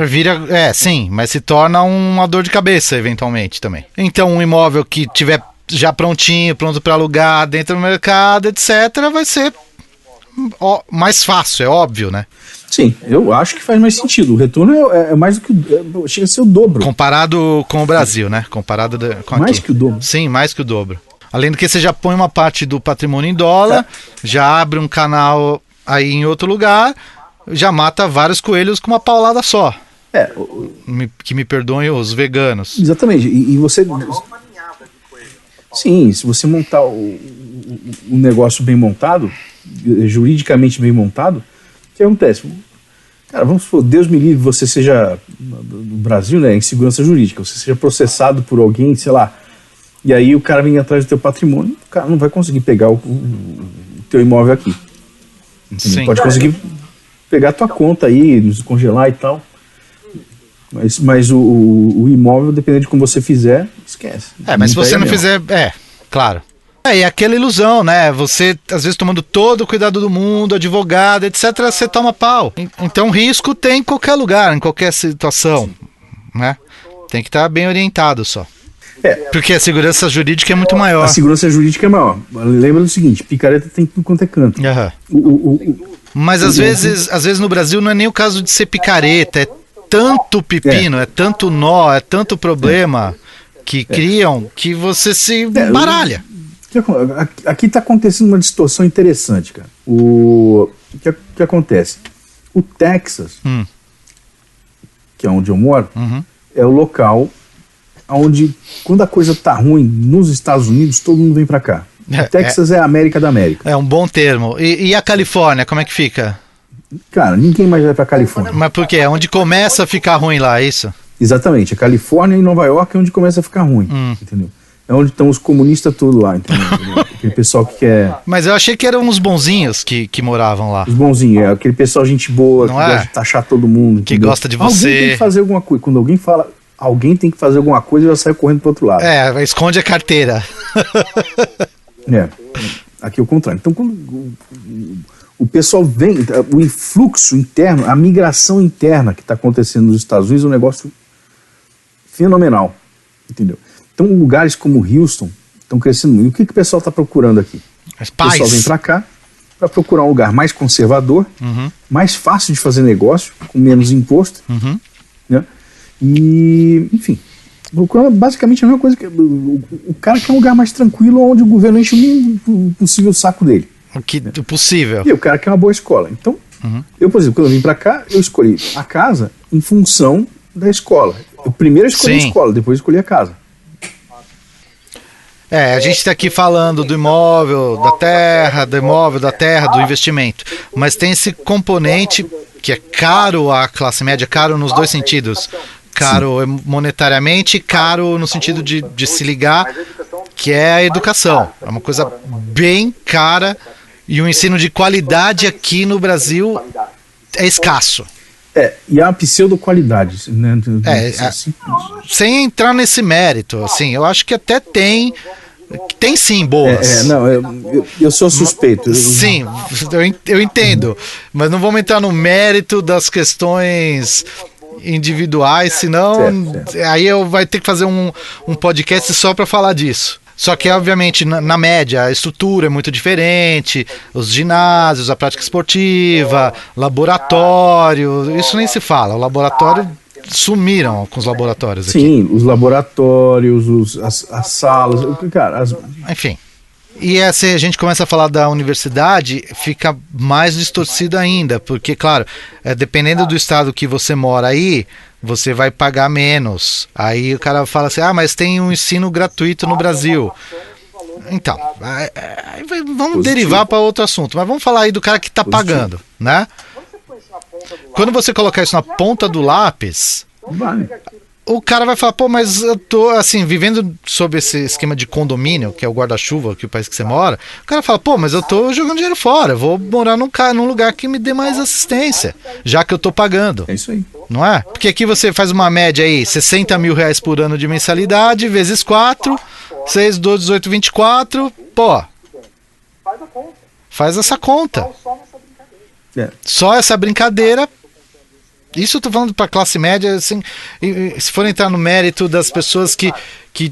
G: Sim, mas se torna uma dor de cabeça eventualmente também. Então um imóvel que tiver já prontinho, pronto para alugar dentro do mercado, etc., vai ser mais fácil, é óbvio, né?
F: Sim, eu acho que faz mais sentido. O retorno é mais do que chega a ser o dobro.
G: Comparado com o Brasil, né? Comparado com
F: mais
G: aqui.
F: Que o dobro.
G: Sim, mais que o dobro. Além do que você já põe uma parte do patrimônio em dólar, já abre um canal aí em outro lugar, já mata vários coelhos com uma paulada só. Que me perdoem os veganos.
F: Exatamente. E você... Sim, se você montar um negócio bem montado, juridicamente bem montado, o que acontece? Cara, vamos supor, Deus me livre, você seja, no Brasil, né, em segurança jurídica, você seja processado por alguém, sei lá, e aí o cara vem atrás do teu patrimônio, o cara não vai conseguir pegar o teu imóvel aqui.
G: Sim.
F: Pode conseguir pegar a tua conta aí, nos congelar e tal. Mas o imóvel, dependendo de como você fizer, esquece.
G: Mas se você não fizer... claro. E aquela ilusão, né? Você, às vezes, tomando todo o cuidado do mundo, advogado, etc., você toma pau. Então, risco tem em qualquer lugar, em qualquer situação, né? Tem que estar bem orientado só. Porque a segurança jurídica é muito maior.
F: A segurança jurídica é maior. Lembra do seguinte, picareta tem tudo quanto é canto.
G: Mas, às vezes, no Brasil, não é nem o caso de ser picareta, é tanto pepino, é tanto nó, é tanto problema que criam que você se baralha.
F: Aqui está acontecendo uma distorção interessante, cara. O que acontece? O Texas, que é onde eu moro, é o local onde, quando a coisa tá ruim nos Estados Unidos, todo mundo vem para cá. O Texas é a América da América.
G: É um bom termo. E a Califórnia, como é que fica?
F: Cara, ninguém mais vai pra Califórnia.
G: Mas por quê? É onde começa a ficar ruim lá, é isso?
F: Exatamente. A Califórnia e Nova York é onde começa a ficar ruim, entendeu? É onde estão os comunistas todos lá, entendeu? Aquele pessoal que quer...
G: Mas eu achei que eram os bonzinhos que moravam lá.
F: Os bonzinhos, aquele pessoal gente boa,
G: não
F: que gosta de taxar todo mundo.
G: Que
F: entendeu?
G: gosta de você.
F: Alguém tem que fazer alguma coisa. Quando alguém fala, alguém tem que fazer alguma coisa, já sai correndo pro outro lado.
G: Esconde a carteira.
F: Aqui é o contrário. Então, quando o pessoal vem, o influxo interno, a migração interna que está acontecendo nos Estados Unidos é um negócio fenomenal, entendeu? Então, lugares como Houston estão crescendo muito. E o que o pessoal está procurando aqui? O pessoal vem para cá para procurar um lugar mais conservador, mais fácil de fazer negócio, com menos imposto, né? E, enfim, procurando basicamente a mesma coisa. O cara quer um lugar mais tranquilo, onde o governo enche o possível saco dele.
G: O possível.
F: E o cara quer uma boa escola. Então, eu, por exemplo, quando eu vim para cá, eu escolhi a casa em função da escola. Eu primeiro escolhi a escola, depois escolhi a casa.
G: A gente está aqui falando do imóvel, da terra, do investimento. Mas tem esse componente que é caro à classe média, caro nos dois sentidos. Caro monetariamente e caro no sentido de se ligar, que é a educação. É uma coisa bem cara e o ensino de qualidade aqui no Brasil é escasso.
F: E a pseudo-qualidade, né?
G: Sem entrar nesse mérito, assim, eu acho que até tem sim boas.
F: Eu sou suspeito.
G: Sim, eu entendo, mas não vamos entrar no mérito das questões individuais, senão
F: certo.
G: aí eu vai ter que fazer um podcast só para falar disso. Só que, obviamente, na média, a estrutura é muito diferente, os ginásios, a prática esportiva, laboratório, isso nem se fala. O laboratório, sumiram com os laboratórios aqui.
F: Sim, os laboratórios, as salas, cara...
G: Enfim. E se a gente começa a falar da universidade, fica mais distorcido ainda, porque, claro, dependendo do estado que você mora aí, você vai pagar menos. Aí o cara fala assim, mas tem um ensino gratuito no Brasil. Então, vamos derivar para outro assunto, mas vamos falar aí do cara que está pagando, né? Quando você colocar isso na ponta do lápis...
F: Vale.
G: O cara vai falar, mas eu tô, assim, vivendo sob esse esquema de condomínio, que é o guarda-chuva, que é o país que você mora. O cara fala, mas eu tô jogando dinheiro fora, eu vou morar num lugar que me dê mais assistência, já que eu tô pagando.
F: É isso aí.
G: Não é? Porque aqui você faz uma média aí, 60 mil reais por ano de mensalidade, vezes 4, 6, 12, 18, 24, faz essa conta. Só essa brincadeira. Isso eu tô falando para classe média, assim, se for entrar no mérito das pessoas que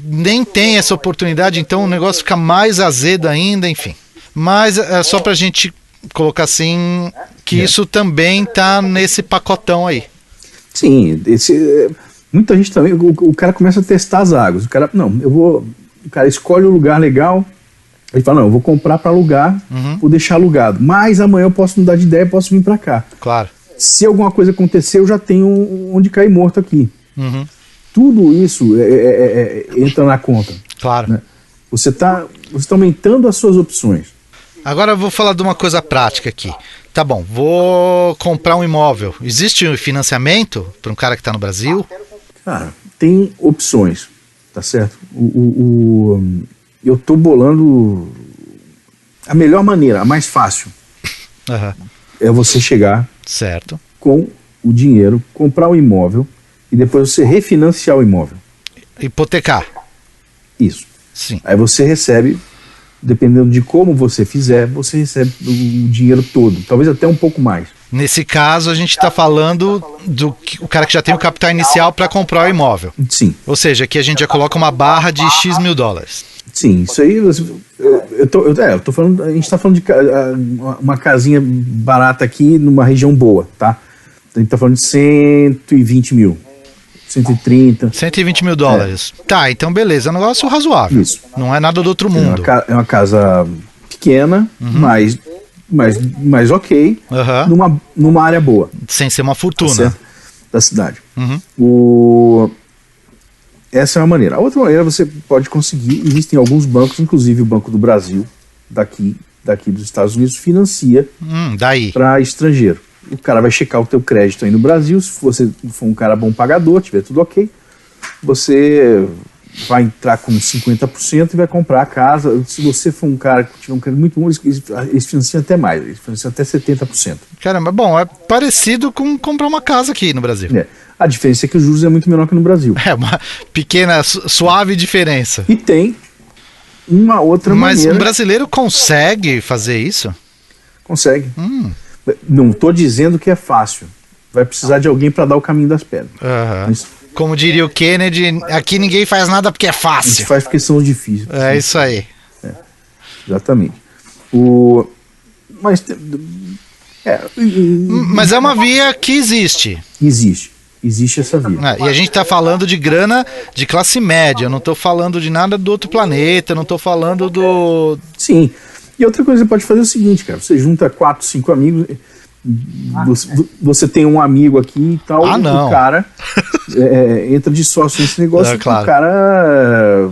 G: nem têm essa oportunidade, então o negócio fica mais azedo ainda, enfim. Mas é só pra gente colocar assim, que isso também tá nesse pacotão aí.
F: Sim, muita gente também, o cara começa a testar as águas, o cara escolhe um lugar legal, ele fala, eu vou comprar para alugar, vou deixar alugado, mas amanhã eu posso mudar de ideia, posso vir para cá.
G: Claro.
F: Se alguma coisa acontecer, eu já tenho onde cair morto aqui. Tudo isso entra na conta.
G: Claro.
F: Né? Você tá aumentando as suas opções.
G: Agora eu vou falar de uma coisa prática aqui. Tá bom, vou comprar um imóvel. Existe financiamento para um cara que está no Brasil?
F: Cara, tem opções, tá certo? Eu tô bolando a melhor maneira, a mais fácil. É você chegar...
G: Certo.
F: Com o dinheiro, comprar um imóvel e depois você refinanciar o imóvel.
G: Hipotecar.
F: Isso.
G: Sim.
F: Aí você recebe, dependendo de como você fizer, você recebe o dinheiro todo, talvez até um pouco mais.
G: Nesse caso, a gente está falando do o cara que já tem o capital inicial para comprar o imóvel.
F: Sim.
G: Ou seja, aqui a gente já coloca uma barra de X mil dólares.
F: Sim, isso aí, eu tô falando, a gente está falando de uma casinha barata aqui numa região boa, tá? A gente está falando de 120 mil, 130.
G: 120 mil dólares. Tá, então beleza, é um negócio razoável.
F: Isso.
G: Não é nada do outro mundo.
F: É uma casa pequena, mas ok, numa área boa.
G: Sem ser uma fortuna.
F: Tá, da cidade. Essa é uma maneira. A outra maneira você pode conseguir, existem alguns bancos, inclusive o Banco do Brasil, daqui dos Estados Unidos, financia para estrangeiro. O cara vai checar o teu crédito aí no Brasil, se você for um cara bom pagador, tiver tudo ok, você vai entrar com 50% e vai comprar a casa. Se você for um cara que tiver um crédito muito bom, eles financiam até mais, eles financiam até 70%.
G: Caramba, bom, é parecido com comprar uma casa aqui no Brasil.
F: A diferença é que os juros é muito menor que no Brasil.
G: É uma pequena, suave diferença.
F: E tem uma outra maneira...
G: Mas um brasileiro consegue fazer isso?
F: Consegue. Não estou dizendo que é fácil. Vai precisar de alguém para dar o caminho das pedras. Mas,
G: como diria o Kennedy, aqui ninguém faz nada porque é fácil.
F: A gente faz porque são difíceis.
G: É isso aí.
F: Exatamente.
G: Mas é uma via que existe.
F: Existe essa via.
G: E a gente está falando de grana de classe média, eu não estou falando de nada do outro planeta, não estou falando do...
F: Sim, e outra coisa que você pode fazer é o seguinte, cara, você junta 4, 5 amigos, você tem um amigo aqui e tal, o cara entra de sócio nesse negócio, claro. O cara,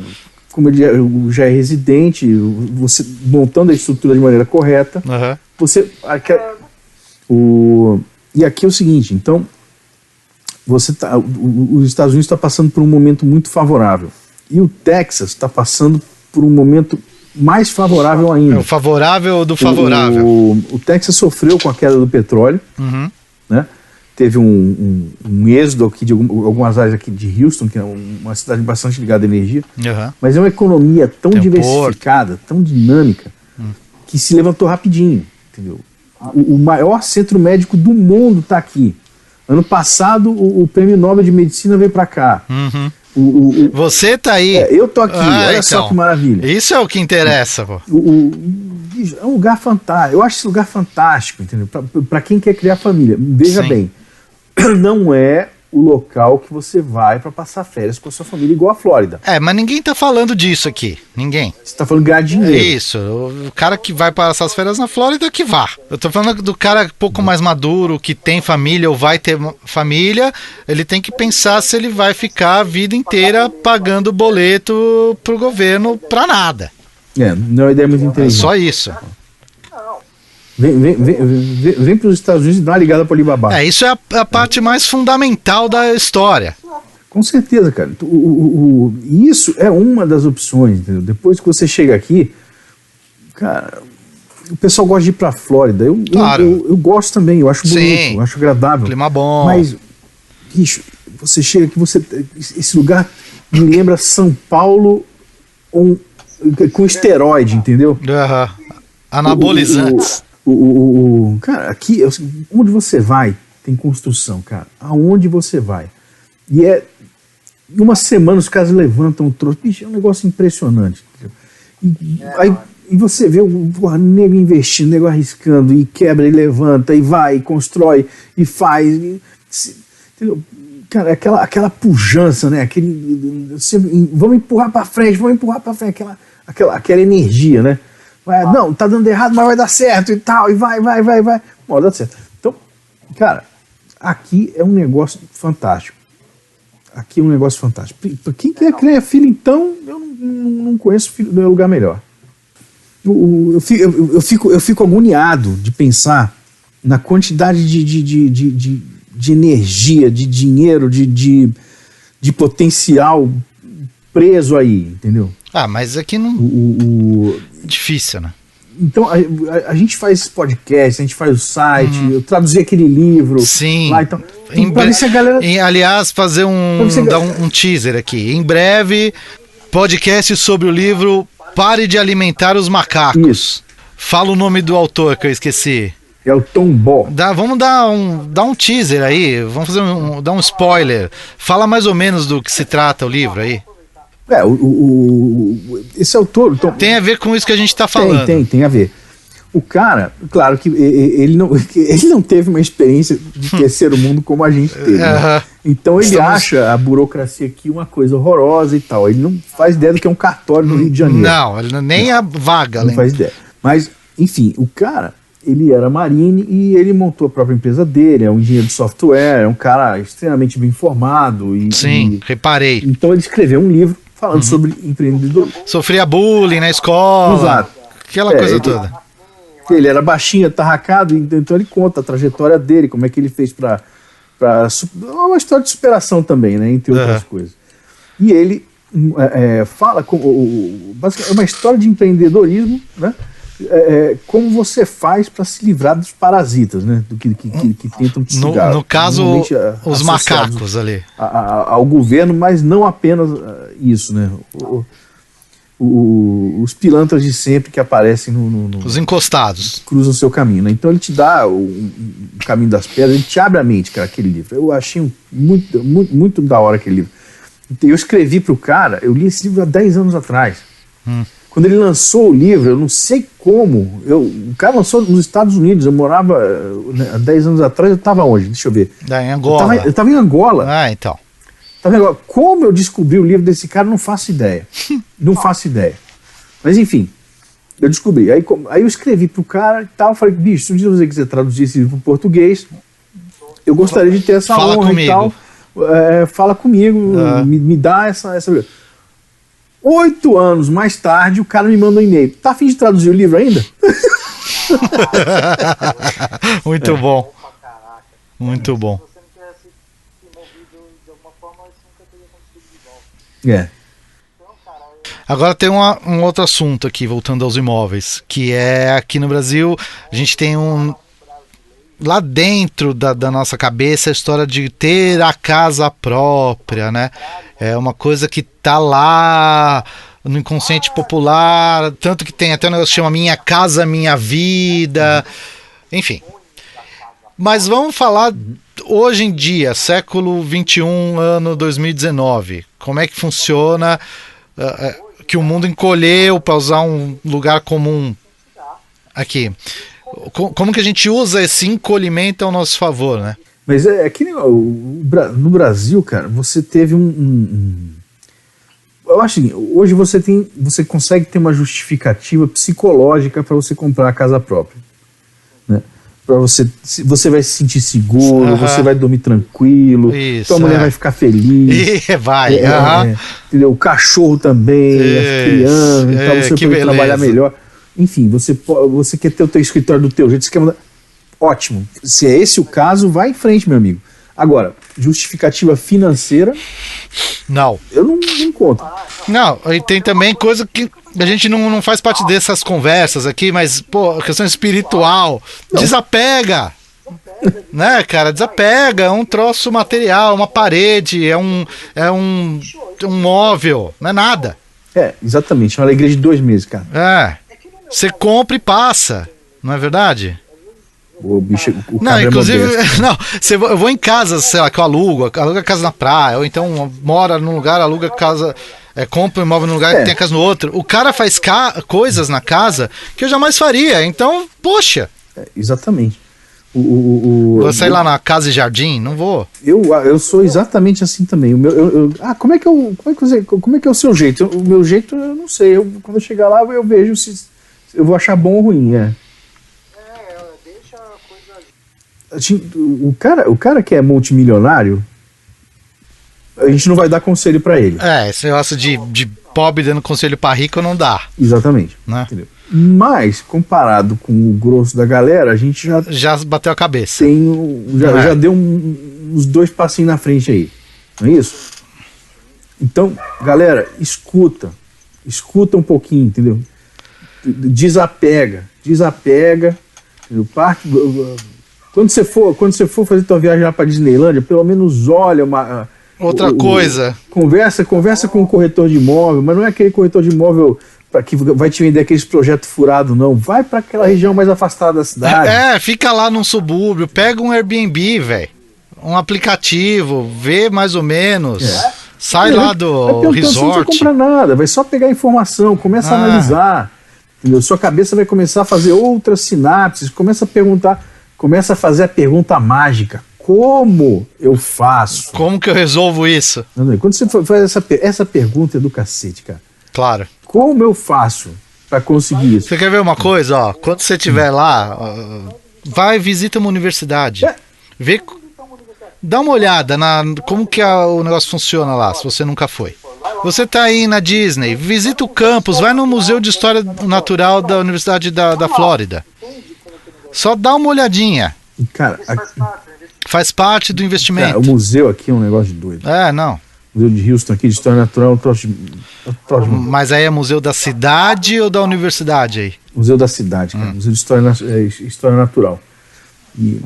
F: como ele já é residente, você montando a estrutura de maneira correta, você... E aqui é o seguinte, então... os Estados Unidos está passando por um momento muito favorável e o Texas está passando por um momento mais favorável ainda.
G: É o favorável do favorável.
F: O Texas sofreu com a queda do petróleo, né? teve um êxodo aqui de algumas áreas aqui de Houston, que é uma cidade bastante ligada à energia, mas é uma economia tão
G: Tem um
F: diversificada, tão dinâmica, que se levantou rapidinho, entendeu? O maior centro médico do mundo está aqui. Ano passado, o Prêmio Nobel de Medicina veio para cá.
G: Você tá aí.
F: Eu tô aqui, olha só que maravilha.
G: Isso é o que interessa, pô.
F: É um lugar fantástico. Eu acho esse lugar fantástico, entendeu? Para quem quer criar família. Veja bem, não é o local que você vai para passar férias com a sua família igual a Flórida.
G: Mas ninguém tá falando disso aqui. Ninguém.
F: Você tá falando ganhar dinheiro.
G: Isso. O cara que vai passar as férias na Flórida, que vá. Eu tô falando do cara um pouco mais maduro, que tem família ou vai ter família, ele tem que pensar se ele vai ficar a vida inteira pagando boleto pro governo pra nada.
F: Não é uma ideia muito inteligente.
G: Só isso.
F: Vem para os Estados Unidos e dá uma ligada para o Alibaba.
G: Isso é a parte mais fundamental da história.
F: Com certeza, cara. Isso é uma das opções, entendeu? Depois que você chega aqui, cara, o pessoal gosta de ir para a Flórida. Eu gosto também, eu acho bonito, eu acho agradável.
G: Clima bom.
F: Mas, bicho, você chega aqui, esse lugar me lembra São Paulo com esteroide, entendeu?
G: Anabolizantes.
F: Cara, aqui, onde você vai, tem construção, cara. Aonde você vai. E em uma semana os caras levantam o troço. Bicho, é um negócio impressionante. E você vê o nego investindo, o nego arriscando, e quebra, e levanta, e vai, e constrói, e faz. Entendeu? Cara, aquela pujança, né? Vamos empurrar pra frente, aquela energia, né? Não, tá dando errado, mas vai dar certo e tal, e vai. Bom, dá certo. Então, cara, aqui é um negócio fantástico. Pra quem quer criar filho, então, eu não conheço lugar melhor. Eu fico agoniado de pensar na quantidade de energia, de dinheiro, de potencial preso aí, entendeu?
G: Mas aqui não... Difícil, né?
F: Então, a gente faz esse podcast, a gente faz o site, eu traduzi aquele livro.
G: Sim.
F: Lá, então, pra ver se a galera...
G: Aliás, fazer dar um teaser aqui. Em breve, podcast sobre o livro Pare de Alimentar os Macacos.
F: Isso.
G: Fala o nome do autor que eu esqueci.
F: É o Tom Ball.
G: Vamos dar um teaser aí, vamos dar um spoiler. Fala mais ou menos do que se trata o livro aí. Esse autor... Tem a ver com isso que a gente está falando.
F: Tem a ver. O cara, claro que ele não teve uma experiência de terceiro mundo como a gente teve. Né? Então ele acha a burocracia aqui uma coisa horrorosa e tal. Ele não faz ideia do que é um cartório no Rio de Janeiro.
G: Não, ele nem a vaga.
F: Não faz ideia. Mas, enfim, o cara... Ele era marine e ele montou a própria empresa dele, é um engenheiro de software, é um cara extremamente bem formado.
G: Sim, reparei.
F: Então ele escreveu um livro falando sobre empreendedorismo.
G: Sofria bullying na escola.
F: Exato.
G: Aquela coisa toda.
F: Ele era baixinho, atarracado, então ele conta a trajetória dele, como é que ele fez para uma história de superação também, né, entre outras coisas. E ele fala, basicamente, é uma história de empreendedorismo, né? Como você faz para se livrar dos parasitas, né? Do que tentam te sugar.
G: No caso, os macacos ali.
F: Ao governo, mas não apenas isso, né? Os pilantras de sempre que aparecem
G: os encostados.
F: Cruzam o seu caminho, né? Então ele te dá o caminho das pedras, ele te abre a mente, cara, aquele livro. Eu achei muito da hora aquele livro. Eu escrevi pro cara, eu li esse livro há 10 anos atrás. Quando ele lançou o livro, eu não sei como, o cara lançou nos Estados Unidos, eu morava, há 10 anos atrás, eu estava onde? Deixa eu ver.
G: Em Angola.
F: Eu estava em Angola.
G: Então.
F: Como eu descobri o livro desse cara, não faço ideia. Não faço ideia. Mas enfim, eu descobri. Aí eu escrevi pro cara e tal, falei, bicho, se um dia você quiser traduzir esse livro para o português, eu gostaria de ter essa honra comigo. E tal. Fala comigo, me dá essa... 8 anos mais tarde, o cara me manda um e-mail. Tá a fim de traduzir o livro ainda?
G: Muito bom. Muito bom. Agora tem um outro assunto aqui, voltando aos imóveis, que é aqui no Brasil, a gente tem lá dentro da nossa cabeça a história de ter a casa própria, né? É uma coisa que tá lá no inconsciente popular, tanto que tem até um negócio que chama Minha Casa Minha Vida, enfim. Mas vamos falar hoje em dia, século XXI, ano 2019, como é que funciona, que o mundo encolheu, para usar um lugar comum aqui. Como que a gente usa esse encolhimento ao nosso favor, né?
F: Mas é que no Brasil, cara, você teve eu acho que hoje você consegue ter uma justificativa psicológica para você comprar a casa própria, né? Para você vai se sentir seguro, você vai dormir tranquilo,
G: Isso,
F: sua mulher vai ficar feliz,
G: vai,
F: entendeu? O cachorro também, as crianças, então você pode trabalhar melhor. Enfim, você quer ter o teu escritório do teu jeito, você quer mudar. Ótimo. Se é esse o caso, vai em frente, meu amigo. Agora, justificativa financeira,
G: não.
F: Eu não encontro.
G: Não, e tem também coisa que a gente não faz parte dessas conversas aqui, mas, pô, questão espiritual, desapega. Né, cara, desapega, é um troço material, uma parede, é um móvel, não é nada.
F: Exatamente, é uma alegria de 2 meses, cara.
G: Você compra e passa, não é verdade?
F: O bicho, o
G: não, inclusive, eu vou em casa, sei lá, que eu alugo casa na praia, ou então mora num lugar, aluga casa, compra um imóvel num lugar que tem a casa no outro. O cara faz coisas na casa que eu jamais faria, então, poxa.
F: Exatamente.
G: Vou sair lá na casa e jardim? Não vou.
F: Eu sou exatamente assim também. Como é que é o seu jeito? O meu jeito, eu não sei. Quando eu chegar lá, eu vejo se eu vou achar bom ou ruim,
D: Deixa a coisa...
F: O cara que é multimilionário, a gente não vai dar conselho pra ele.
G: Esse negócio de pobre dando conselho pra rico não dá.
F: Exatamente.
G: Né?
F: Entendeu? Mas, comparado com o grosso da galera, a gente
G: já bateu a cabeça.
F: Já deu uns 2 passinhos na frente aí. Não é isso? Então, galera, escuta um pouquinho, entendeu? Desapega. Entendeu? Quando você for fazer tua viagem lá pra Disneylândia, pelo menos olha
G: outra coisa.
F: Conversa com o corretor de imóvel, mas não é aquele corretor de imóvel que vai te vender aqueles projetos furados, não. Vai para aquela região mais afastada da cidade.
G: Fica lá num subúrbio, pega um Airbnb, velho. Um aplicativo, vê mais ou menos. Sai lá do resort.
F: Você não compra nada, vai só pegar informação, começa a analisar. Entendeu? Sua cabeça vai começar a fazer outras sinapses, começa a perguntar, começa a fazer a pergunta mágica. Como eu faço?
G: Como que eu resolvo isso?
F: Quando você faz essa pergunta é do cacete, cara.
G: Claro.
F: Como eu faço para conseguir isso?
G: Você quer ver uma coisa? Ó, quando você estiver lá, vai visita uma universidade. Vê, dá uma olhada como que o negócio funciona lá, se você nunca foi. Você tá aí na Disney, visita o campus, vai no Museu de História Natural da Universidade da Flórida. Só dá uma olhadinha.
F: Cara,
G: faz parte do investimento.
F: Cara, o museu aqui é um negócio de doido.
G: Não.
F: O Museu de Houston aqui de História Natural,
G: Mas aí é museu da cidade ou da universidade aí?
F: Museu da cidade, cara. Museu de História Natural. E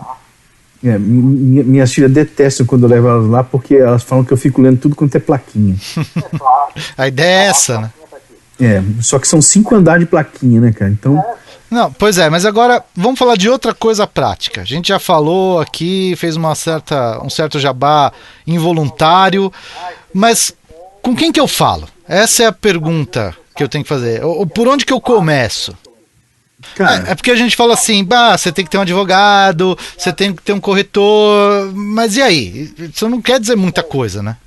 F: minhas filhas detestam quando eu levo elas lá, porque elas falam que eu fico lendo tudo quanto é plaquinha.
G: A ideia é essa, né?
F: Só que são 5 andares de plaquinha, né, cara? Então...
G: Não, pois é, mas agora vamos falar de outra coisa prática. A gente já falou aqui, fez um certo jabá involuntário, mas com quem que eu falo? Essa é a pergunta que eu tenho que fazer. Por onde que eu começo?
F: Cara,
G: é porque a gente fala assim, você tem que ter um advogado, você tem que ter um corretor, mas e aí? Isso não quer dizer muita coisa, né?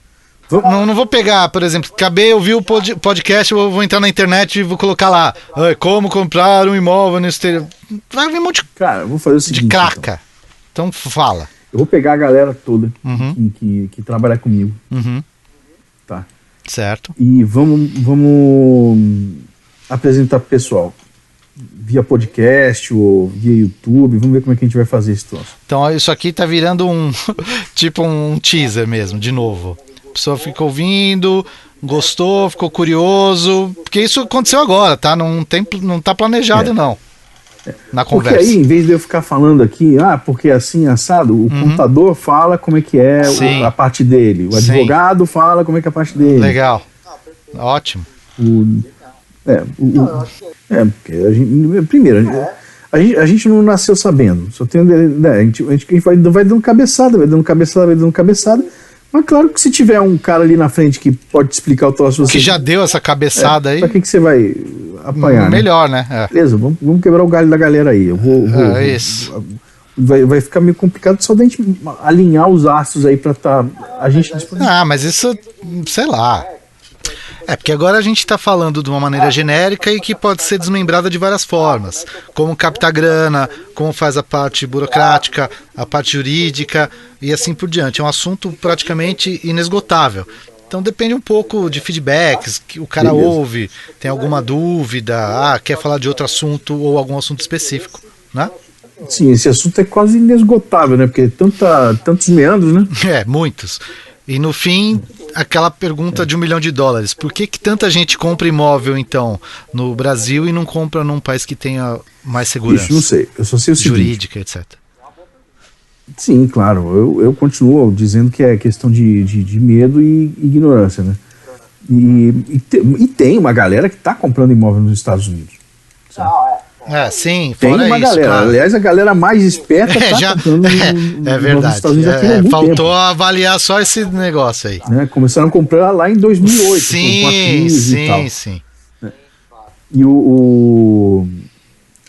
G: Não vou pegar, por exemplo, acabei de ouvir o podcast, eu vou entrar na internet e vou colocar lá, como comprar um imóvel no exterior. Vai vir um monte
F: cara, eu vou fazer o seguinte,
G: de craca. Então fala.
F: Eu vou pegar a galera toda que trabalha comigo. Tá.
G: Certo.
F: E vamos apresentar pro pessoal. Via podcast ou via YouTube, vamos ver como é que a gente vai fazer esse troço.
G: Então isso aqui tá virando tipo um teaser mesmo, de novo. A pessoa fica ouvindo, gostou, ficou curioso, porque isso aconteceu agora, tá? Não tá planejado, não. na
F: Porque
G: conversa.
F: aí, em vez de eu ficar falando aqui, porque é assim, assado, o contador fala como é que é
G: Sim.
F: a parte dele, o
G: Sim.
F: advogado fala como é que é a parte dele.
G: Legal. Ótimo.
F: Porque a gente, primeiro, a gente não nasceu sabendo, só tem, né, a gente vai dando cabeçada, mas claro que se tiver um cara ali na frente que pode te explicar o troço,
G: Que já deu essa cabeçada aí,
F: pra que você vai apanhar, né?
G: melhor, né?
F: Beleza, vamos quebrar o galho da galera aí. Eu vou
G: Isso.
F: vai ficar meio complicado só da gente alinhar os astros aí pra a gente disponível.
G: Mas isso, sei lá. Porque agora a gente está falando de uma maneira genérica e que pode ser desmembrada de várias formas. Como captar grana, como faz a parte burocrática, a parte jurídica e assim por diante. É um assunto praticamente inesgotável. Então depende um pouco de feedbacks, que o cara ouve, tem alguma dúvida, quer falar de outro assunto ou algum assunto específico, né?
F: Sim, esse assunto é quase inesgotável, né? Porque tantos meandros, né?
G: Muitos. E no fim, aquela pergunta de $1 milhão. Por que tanta gente compra imóvel, então, no Brasil e não compra num país que tenha mais segurança?
F: Isso, não sei. Eu só sei o seguinte.
G: Jurídica, etc.
F: Sim, claro. Eu continuo dizendo que é questão de medo e ignorância, né? E tem uma galera que está comprando imóvel nos Estados Unidos.
G: Sim,
F: Tem
G: fora
F: uma
G: isso,
F: galera.
G: claro.
F: Aliás, a galera mais esperta está comprando nos Estados Unidos aqui há algum
G: Faltou
F: tempo.
G: avaliar só esse negócio aí.
F: Né? Começaram a comprar lá em 2008, com a crise e tal.
G: Sim.
F: E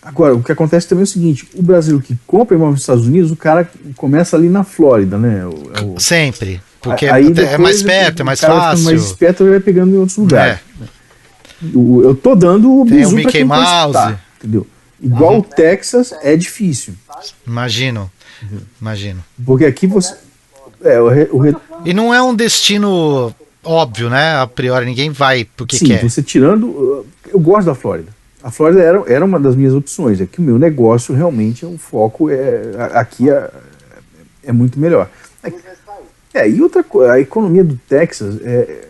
F: agora, o que acontece também é o seguinte: o Brasil que compra imóvel nos Estados Unidos, o cara começa ali na Flórida, né?
G: Sempre. Porque
F: Aí
G: é mais perto, é mais
F: o cara
G: fácil.
F: fica mais esperto, ele vai pegando em outros lugares. Eu tô dando o
G: Tem
F: bizu
G: o
F: pra
G: Mickey
F: quem
G: Mouse.
F: tá, entendeu? Igual o Texas é difícil.
G: Imagino.
F: Porque aqui você...
G: E não é um destino óbvio, né? A priori, ninguém vai porque
F: Sim,
G: quer.
F: você tirando... Eu gosto da Flórida. A Flórida era uma das minhas opções. É que o meu negócio realmente, o foco aqui é muito melhor. E outra coisa, a economia do Texas é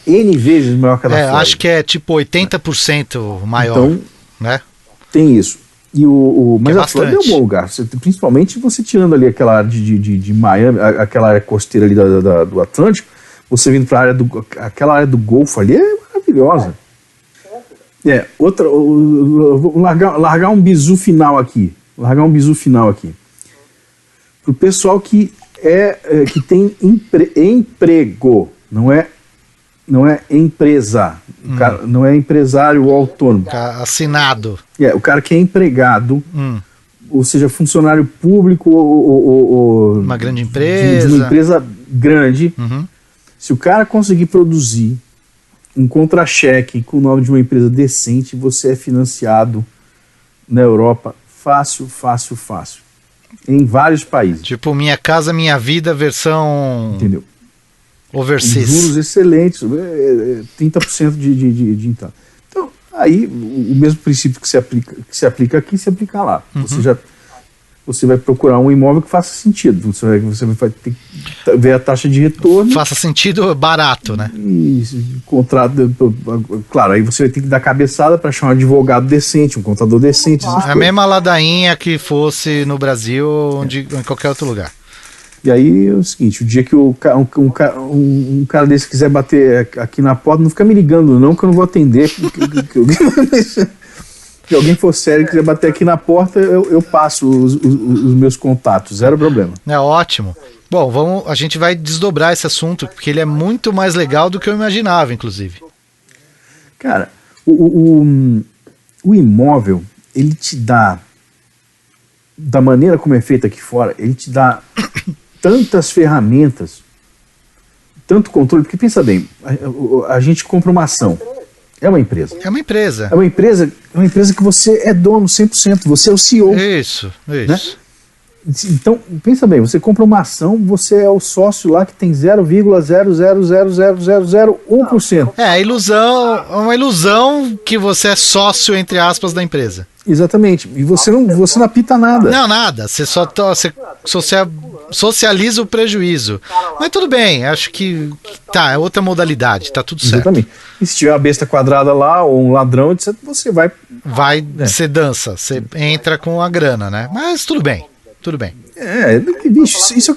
F: N vezes maior que a da Flórida.
G: Acho que é tipo 80% maior,
F: então,
G: né?
F: Tem isso. Mas a Flórida é um
G: bastante.
F: bom lugar. Principalmente você tirando ali aquela área de Miami, aquela área costeira ali do Atlântico, você vindo para aquela área do Golfo ali é maravilhosa. Vou largar um bizu final aqui. Pro pessoal que tem emprego, não é empresa, não é empresário ou autônomo.
G: Assinado.
F: O cara que é empregado, ou seja, funcionário público ou
G: uma grande empresa.
F: De uma empresa grande. Se o cara conseguir produzir um contra-cheque com o nome de uma empresa decente, você é financiado na Europa fácil. Em vários países.
G: Tipo Minha Casa Minha Vida versão...
F: Entendeu?
G: Overseas.
F: Juros excelentes, 30% de entrada. Então, aí o mesmo princípio que se aplica aqui, se aplica lá. Você vai procurar um imóvel que faça sentido. Você vai ter que ver a taxa de retorno.
G: Faça sentido barato, né?
F: E contrato. Claro, aí você vai ter que dar cabeçada para achar um advogado decente, um contador decente.
G: A mesma ladainha que fosse no Brasil ou em qualquer outro lugar.
F: E aí é o seguinte: o dia que um cara desse quiser bater aqui na porta, não fica me ligando, não, que eu não vou atender. Se alguém for sério e quiser bater aqui na porta, eu passo os meus contatos, zero problema.
G: É ótimo. Bom, a gente vai desdobrar esse assunto, porque ele é muito mais legal do que eu imaginava, inclusive.
F: Cara, o imóvel, ele te dá, da maneira como é feito aqui fora, ele te dá tantas ferramentas, tanto controle, porque pensa bem, a gente compra uma ação. É uma empresa.
G: É uma empresa.
F: É uma empresa que você é dono 100%, você é o CEO.
G: Isso.
F: Né? Então, pensa bem, você compra uma ação, você é o sócio lá que tem 0,0000001%.
G: É, a ilusão, é uma ilusão que você é sócio, entre aspas, da empresa.
F: Exatamente. E você não apita nada.
G: Não, nada. Você só socializa o prejuízo. Mas tudo bem, acho que tá, é outra modalidade, tá tudo certo.
F: Exatamente. E se tiver uma besta quadrada lá, ou um ladrão, etc., você vai...
G: Você dança, você entra com a grana, né? Mas tudo bem, tudo bem.
F: Bicho, isso...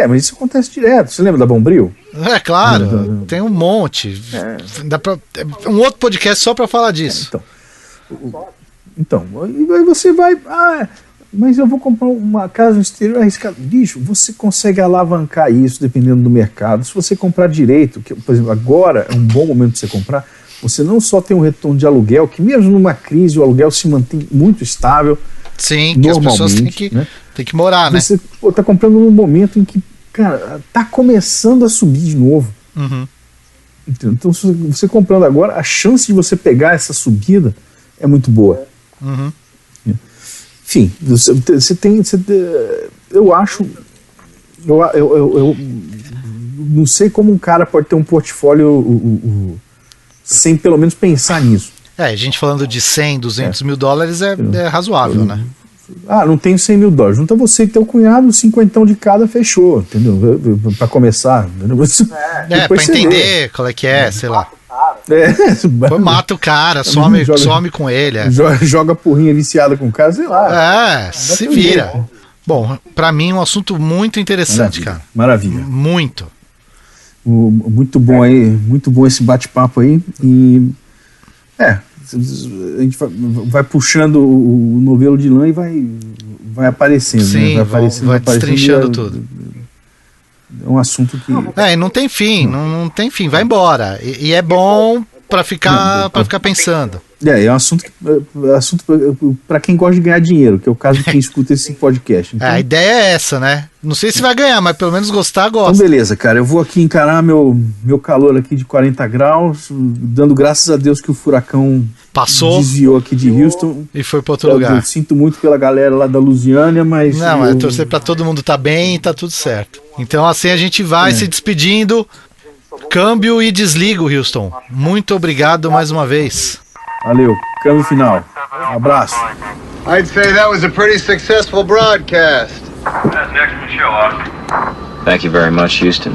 F: mas isso acontece direto. Você lembra da Bombril?
G: É claro, tem um monte. Dá pra, um outro podcast só pra falar disso.
F: Então, aí você vai... mas eu vou comprar uma casa no exterior arriscado. Bicho, você consegue alavancar isso dependendo do mercado. Se você comprar direito, que, por exemplo, agora é um bom momento de você comprar, você não só tem um retorno de aluguel, que mesmo numa crise o aluguel se mantém muito estável.
G: Sim, que as pessoas têm que morar, né?
F: Você está comprando num momento em que, cara, tá começando a subir de novo.
G: Uhum.
F: Então, se você comprando agora, a chance de você pegar essa subida é muito boa.
G: Uhum.
F: Enfim, você tem. Eu acho. Eu não sei como um cara pode ter um portfólio sem pelo menos pensar nisso.
G: A gente falando de 100, 200 mil dólares é razoável, né?
F: Não tenho 100 mil dólares. Junta você e teu cunhado, 50 de cada, fechou, entendeu? Pra começar.
G: Pra entender qual é que é, sei lá. Mata o cara, some com ele.
F: Joga porrinha viciada com o cara, sei lá.
G: Se vira. Bom, pra mim é um assunto muito interessante, cara.
F: Maravilha.
G: Muito.
F: Muito bom aí, muito bom esse bate-papo aí. E a gente vai puxando o novelo de lã e vai aparecendo.
G: Sim,
F: né?
G: vai destrinchando tudo.
F: É um assunto que...
G: não tem fim, não tem fim, vai embora. E é bom pra ficar pensando.
F: É um assunto para quem gosta de ganhar dinheiro, que é o caso de quem escuta esse podcast. Então,
G: a ideia é essa, né? Não sei se vai ganhar, mas pelo menos gostar, gosta.
F: Então beleza, cara, eu vou aqui encarar meu calor aqui de 40 graus, dando graças a Deus que o furacão desviou aqui de Houston.
G: E foi para outro lugar.
F: Eu sinto muito pela galera lá da Lusiânia, mas...
G: Não, é torcer para todo mundo tá bem e tá tudo certo. Então assim a gente vai se despedindo. Câmbio e desligo, Houston. Muito obrigado mais uma vez.
F: Valeu, câmbio final. Um abraço.
C: I'd say that was a pretty successful broadcast.
E: That's an excellent show, Austin.
B: Thank you very much, Houston.